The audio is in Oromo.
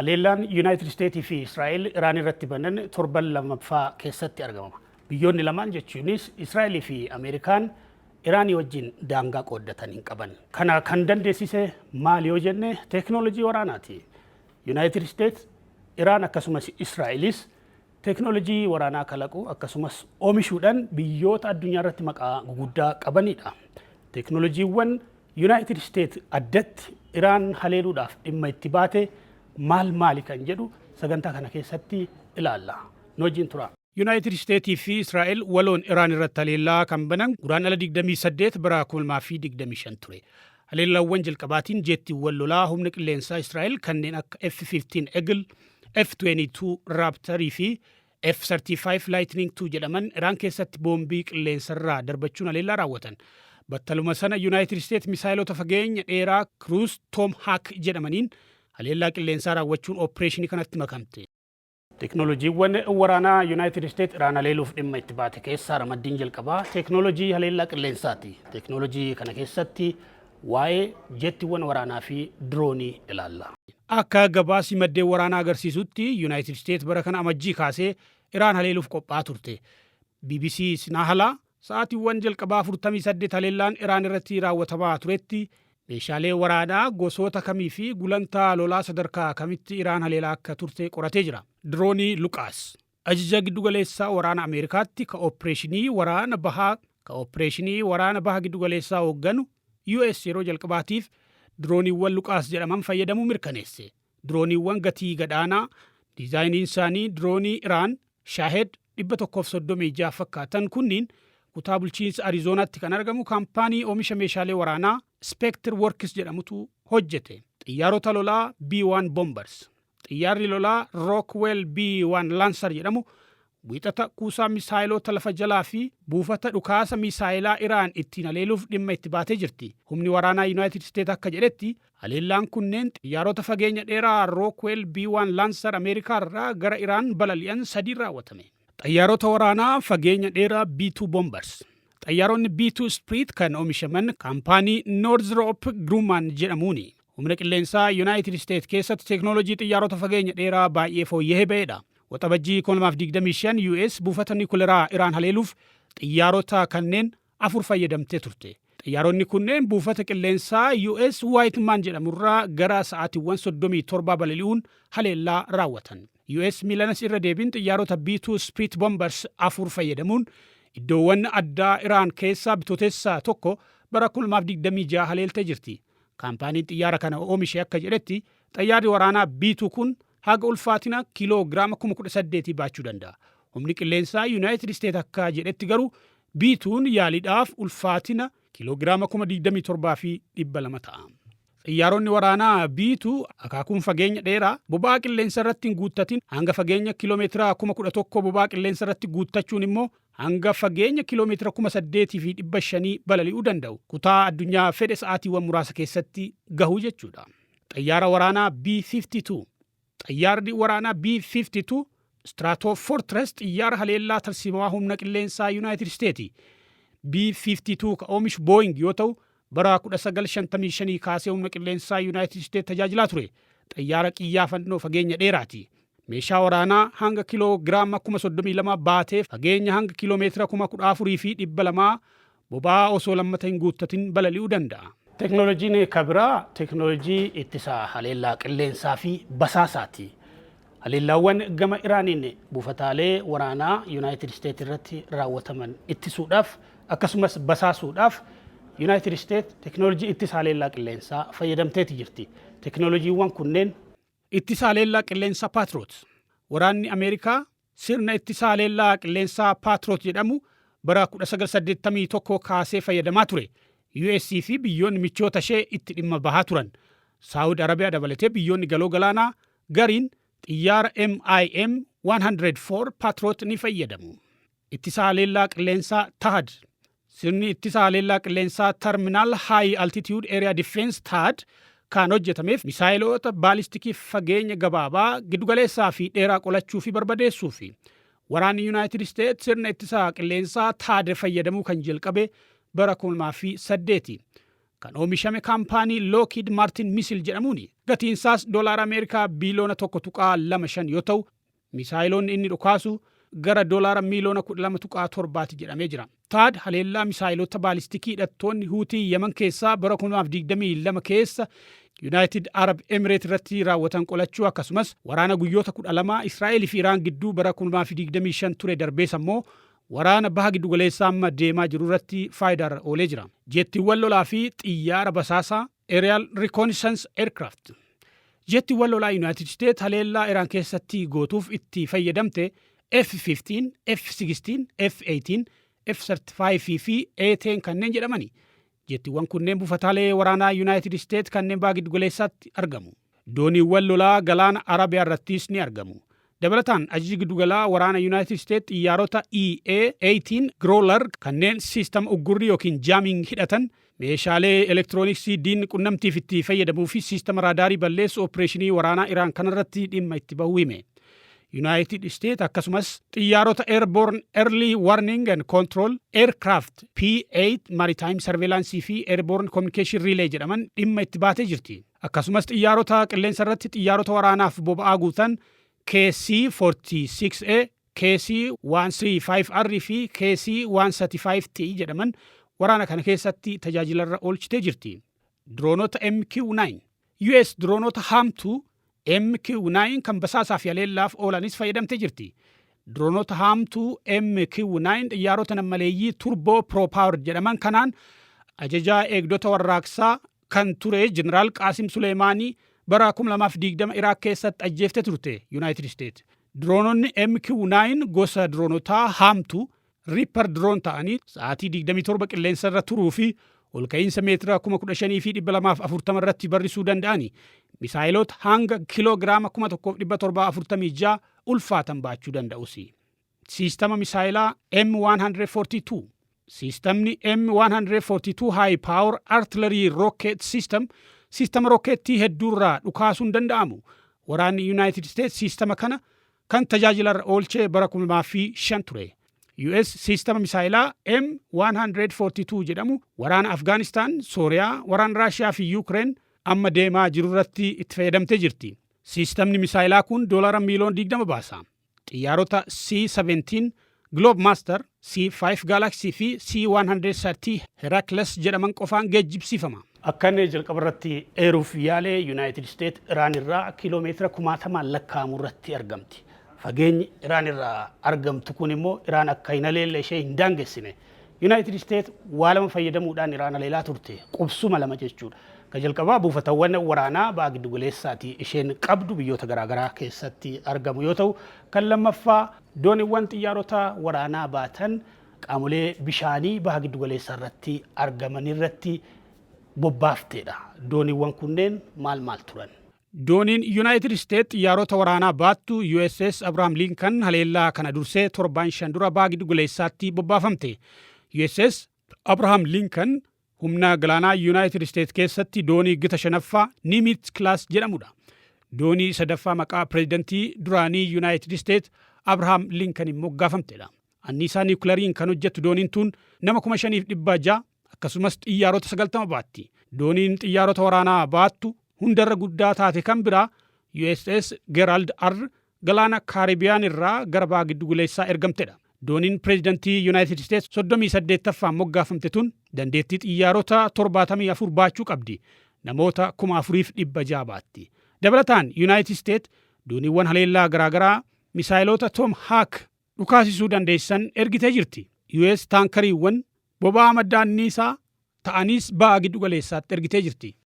Haleellaan Yuunaayitid Isteetii fi Israa'el Iraan irratti banan torban lammaffaa keessatti argama. Biyyoonni lamaan jechuunis Israa'elii fi Ameerikaan Iraanii wajjin daangaa qooddatan hin qaban. Kana kan dandeessise maal yoo jenne teeknooloojii waraanaati. Yuunaayitid Isteet, Iraan akkasumas Israa'elis teeknooloojii waraanaa kalaquu akkasumas oomishuudhaan biyyoota addunyaa irratti maqaa guguddaa qabanidha. Teeknooloojiiwwan Yuunaayitid Isteet addatti Iraan haleeluudhaaf dhimma itti baate maali kan jedhu sagantaa kana keessatti ilaalla. Nojiin tura. Yuunaayitid Isteetii fi Israa'el waloon Iraan irratti haleellaa kan banan guraandhala 28 bara 2025 ture. Haleellaawwan jalqabaatiin jeettiiwwan lolaa humna qilleensaa Israa'el kanneen akka F-15 Eagle, F-22 Raptor fi F-35 Lightning II jedhaman Iraan keessatti boombii qilleensarraa darbachuun haleellaa raawwatan. Battaluma sana Yuunaayitid Isteet misaayilota fageenya dheeraa Cruise Tomahawk jedhamaniin haleellaa qilleensaa raawwachuun opereeshinii kanatti makamte. Teeknooloojiiwwan waraanaa Yuunaayitid Isteet Iraan haleeluuf dhimma itti baate keessaa ramaddiin jalqabaa teeknooloojii haleellaa qilleensaati. Teeknooloojii kana keessatti waa'ee jettiiwwan waraanaa fi diroonii ilaalla. Akka gabaasii maddeen waraanaa agarsiisutti Yuunaayitid Isteet bara kana amajjii kaasee Iraan haleeluuf qophaa'aa turte. BBC Sinahalaa sa'aatiiwwan jalqabaa 48 haleellaan Iraan irratti raawwatamaa turetti meeshaalee waraanaa gosoota kamii fi gulantaa lolaa sadarkaa kamitti Iraan haleelaa akka turte qoratee jira. Diroonii Luqaas ajaja giddugaleessaa waraana Ameerikaatti ka opereeshinii waraana baha giddugaleessaa hoogganu US yeroo jalqabaatiif dirooniiwwan Luqaas jedhaman fayyadamuu mirkaneesse. Dirooniiwwan gatii gadaanaa diizaayiniin isaanii diroonii Iraan Shaahed 136 fakkaatan kunniin kutaa bulchiinsa Ariizoonaatti kan argamu kaampaanii oomisha meeshaalee waraanaa Spectre Works jedhamutu hojjete. Xiyyaarota lolaa B-1 Bombers. Xiyyaarri lolaa Rockwell B-1 Lancer jedhamu wiixata kuusaa misaayilota lafa jalaa fi buufata dhukaasa misaayilaa Iraan ittiin haleeluuf dhimma itti baatee jirti. Humni waraanaa Yuunaayitid Isteet akka jedhetti haleellaan kunneen xiyyaarota fageenya dheeraa Rockwell B-1 Lancer Ameerikaa irraa gara Iraan balali'an 3 raawwatame. Xiyyaarota waraanaa fageenya dheeraa B-2 Bombers. Xiyyaaronni B-2 Spirit kan oomishaman kaampaanii Northrop Grumman jedhamuuni. Humna qilleensaa Yuunaayitid Isteet keessatti teeknooloojii xiyyaarota fageenya dheeraa baay'ee fooyya'ee ba'edha. Waxabajjii 2025 US buufata niikuleeraa Iraan haleeluuf xiyyaarota kanneen 4 fayyadamtee turte. Xiyyaaronni kunneen buufata qilleensaa US Whiteman jedhamurraa gara sa'aatiiwwan 37 balali'uun haleellaa raawwatan. US milanas irra deebiin xiyyaarota B-2 Spirit Bombers 4 fayyadamuun iddoowwan addaa Iraan keessaa bitootessaa tokko bara 2026 haleeltee jirti. Kaampaaniin xiyyaara kana oomishe akka jedhetti xiyyaarri waraanaa B-2 kun haga ulfaatina kiiloogiraama 18,000 baachuu danda'a. Humni qilleensaa Yuunaayitid Isteet akka jedhetti garuu B-2 yaaliidhaaf ulfaatina kiiloogiraama 27,200 ta'a. Xiyyaaronni waraanaa B-2 akaakuun fageenya dheeraa boba'aa qilleensa irratti hin guuttatin hanga fageenya kiiloomeetira 11,000 boba'aa qilleensa irratti guuttachuun immoo hanga fageenya kiiloomeetira 8,500 balali'uu danda'u. Kutaa addunyaa fedhe sa'aatiiwwan muraasa keessatti gahuu jechuudha. Xiyyaara waraanaa B-52. Xiyyaarri waraanaa B-52 Stratofortress xiyyaara haleellaa tarsiimaa humna qilleensaa Yuunaayitid Isteeti. B-52 ka oomishu Boeing yoo ta'u bara 1955 kaasee humna qilleensaa Yuunaayitid Isteet tajaajilaa ture. Xiyyaara qiyyaafannoo fageenya dheeraati. Meeshaa waraanaa hanga kiiloogiraama 32,000 baatee fageenya hanga kiiloomeetira 14,200 boba'aa osoo lammata hin guuttatin balali'uu danda'a. Teeknooloojiin kabiraa teeknooloojii ittisa haleellaa qilleensaa fi basaasaati. Haleellaawwan gama Iraaniin buufataalee waraanaa Yuunaayitid Isteet irratti raawwataman ittisuudhaaf akkasumas basaasuudhaaf Yuunaayitid Isteet teeknooloojii ittisa haleellaa qilleensaa fayyadamteeti jirti. Teeknooloojiiwwan kunneen ittisa haleellaa qilleensaa Patriot. Waraanni Ameerikaa sirna ittisa haleellaa qilleensaa Patriot jedhamu bara 1981 kaasee fayyadamaa ture. US fi biyyoonni michoota ishee itti dhimma bahaa turan. Saawud Arabiyaa dabalatee biyyoonni galoo galaanaa gariin xiyyaara MIM 104 Patriot ni fayyadamu. Ittisa haleellaa qilleensaa THAAD. Sirni ittisa haleellaa qilleensaa Terminal High Altitude Area Defense THAAD kan hojjetameef misaayiloota baalistikii fageenya gabaabaa giddugaleessaa fi dheeraa qolachuu fi barbadeessuu fi waraanni Yuunaayitid Isteet sirna ittisa qilleensaa THAAD fayyadamuu kan jalqabe bara 2008. kan oomishame kaampaanii Lockheed Martin Missile jedhamuuni. Gatiin isaas doolaara Ameerikaa biiliyoona 1.25 yoo ta'u, misaayiloonni inni dhukaasu gara doolaara miiliyoona 12.7 jedhamee jira. Taad haleellaa misaayilota baalistikii hidhattoonni Huutii Yemen keessaa bara 2022 keessa United Arab Emirates irratti raawwatan qolachuu akkasumas waraana guyyoota 12 Israa'eel fi Iraan gidduu bara 2025 ture darbees ammoo waraana baha giddu galeessaa amma deemaa jiru irratti faayidaarra oolee jira. Jettiiwwan lolaa fi xiyyaara basaasaa Aerial Reconnaissance Aircraft. Jettiiwwan lolaa United States haleellaa Iraan keessatti gootuuf itti fayyadamte F-15, F-16, F-18, F-35 fi A-10 kanneen jedhamani. Jettiiwwan kunneen buufataalee waraanaa United States kanneen baha giddu galeessaatti argamu. Dooniiwwan lolaa galaana Arabiyaa irrattis ni argamu. Dabalataan ajajji giddugalaa waraana United States xiyyaarota EA-18 Growler kanneen siistama uggurrii yookiin jaaming hidhatan meeshaalee elektirooniksii diinni qunnamtiif itti fayyadamuu fi siistama raadaarii balleessu opereeshinii waraanaa Iraan kanarratti dhimma itti bahuu hime. United States akkasumas xiyyaarota Airborne Early Warning and Control Aircraft P-8 Maritime Surveillance fi Airborne Communication Relay jedhaman dhimma itti baatee jirti. Akkasumas xiyyaarota qilleensa irratti xiyyaarota waraanaaf boba'aa guutan KC-46A, KC-135R fi KC-135T jedhaman waraana kana keessatti tajaajilarra oolchitee jirti. Droonota MQ-9 US droonota haamtuu MQ-9 kan basaasaa fi haleellaaf oolanis fayyadamtee jirti. Droonota haamtuu MQ-9 xiyyaarota nammaleeyyii Turbo Pro-Powered jedhaman kanaan ajajaa eegdota warraaqsaa kan ture Jeneraal Qaasim Suleemaanii bara 2020 Iraaq keessatti ajjeeftee turte United States. Droononni MQ-9 gosa droonotaa haamtuu Reaper drone ta'anii sa'aatii 27 qilleensa irra turuu fi ol ka'iinsa meetira 15,240 irratti barrisuu danda'ani. Misaayilota hanga kiloogiraama 1,746 ulfaatan baachuu danda'usi. Siistama misaayilaa M142. Siistamni M142 High Power Artillery Rocket System siistama rokkeettii hedduurraa dhukaasuun danda'amu. Waraanni United States siistama kana kan tajaajilarra oolchee bara 2005 ture. US siistama misaayilaa M142 jedhamu waraana Afgaanistaan, Sooriyaa, waraana Raashiyaa fi Yuukireen amma deemaa jiru irratti itti fayyadamtee jirti. Siistamni misaayilaa kun doolaara miiliyoona 20 baasa. Xiyyaarota C-17 Globemaster, C-5 Galaxy fi C-130 Heracles jedhaman qofaan geejjibsiifama. Akka inni jalqaba irratti eeruuf yaalee United States Iraan irraa kiiloomeetira 60 lakkaa'amu irratti argamti. Fageenyi Iraan irraa argamtu kun immoo Iraan akka hin haleelle ishee hin daangessine. United States waa lama fayyadamuudhaan Iraan haleelaa turte. Qubsuma lama jechuudha. Ka jalqabaa buufatawwan waraanaa baha giddu galeessaati isheen qabdu biyyoota garaagaraa keessatti argamu yoo ta'u, kan lammaffaa dooniiwwan xiyyaarota waraanaa baatan qaamolee bishaanii baha giddu galeessaa irratti argaman irratti bobbaafteedha. Dooniiwwan kunneen maal turan? Dooniin United States xiyyaarota waraanaa baattu USS Abraham Lincoln haleellaa kana dursee 7 dura baha giddu galeessaatti bobbaafamte. USS Abraham Lincoln humna galaanaa United States keessatti doonii gita 5ffaa Nimitz Class jedhamudha. Doonii 3ffaa maqaa pireezidantii duraanii United States Abraham Lincoln moggaafamteedha. Anniisaa niwukilaariin kan hojjettu dooniin tun nama 5,600 akkasumas xiyyaarota 90 baatti. Dooniin xiyyaarota waraanaa baattu hundarra guddaa taate kan biraa USS Gerald R galaana Kaaribiyaan irraa gara baha giddu galeessaa ergamteedha. Dooniin pireezidantii United States 38ffaan moggaafamte tun dandeettii xiyyaarota 74 baachuu qabdi. Namoota 4,600 baatti. Dabalataan United States dooniiwwan haleellaa garaagaraa misaayilota Tomahawk dhukaasisuu dandeessan ergitee jirti. US taankariiwwan boba'aa madda anniisaa ta'anis baha giddu galeessaatti ergitee jirti.